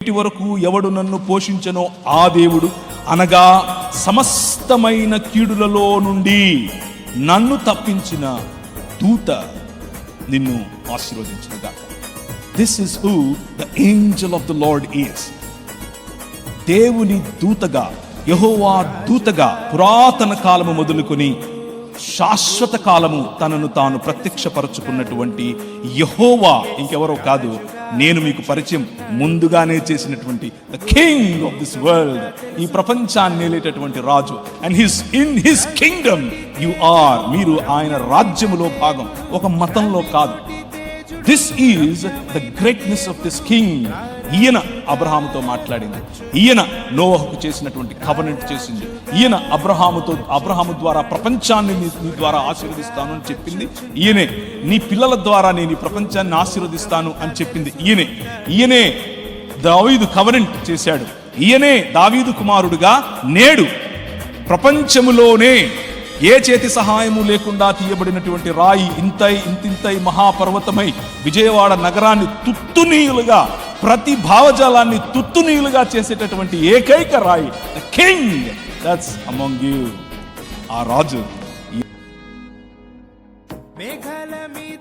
ఇటు వరకు ఎవడు నన్ను పోషించనో ఆ దేవుడు, అనగా సమస్తమైన కీడులలో నుండి నన్ను తప్పించిన దూత నిన్ను ఆశీర్వదించునుగా. This is who the angel of the lord is. దేవుని దూతగా, యెహోవా దూతగా పురాతన కాలము మొదలుకొని శాశ్వత కాలము తనను తాను ప్రత్యక్షపరచుకున్నటువంటి యెహోవా ఇంకెవరో కాదు, నేను మీకు పరిచయం ముందుగానే చేసినటువంటి the king of this world, ఈ ప్రపంచాన్ని ఏలేటటువంటి రాజు. And in his kingdom you are, మీరు ఆయన రాజ్యములో భాగం, ఒక మతంలో కాదు. This is the greatness of this king. ఈయన అబ్రహాముతో మాట్లాడింది, ఈయన నోవహుకు చేసినటువంటి కవెనెంట్ చేసింది, ఈయన అబ్రహాము ద్వారా ప్రపంచాన్ని నీ ద్వారా ఆశీర్వదిస్తాను అని చెప్పింది ఈయనే. నీ పిల్లల ద్వారా నేను ఈ ప్రపంచాన్ని ఆశీర్వదిస్తాను అని చెప్పింది ఈయనే దావీదు కవెనెంట్ చేశాడు. ఈయనే దావీదు కుమారుడుగా నేడు ప్రపంచములోనే ఏ చేతి సహాయము లేకుండా తీయబడినటువంటి రాయి ఇంతింతై మహాపర్వతమై విజయవాడ నగరాన్ని తుత్తునీయులుగా, ప్రతి భావజాలాన్ని తుత్తునీయులుగా చేసేటటువంటి ఏకైక రాయి, the king that's among you. ఆ రాజు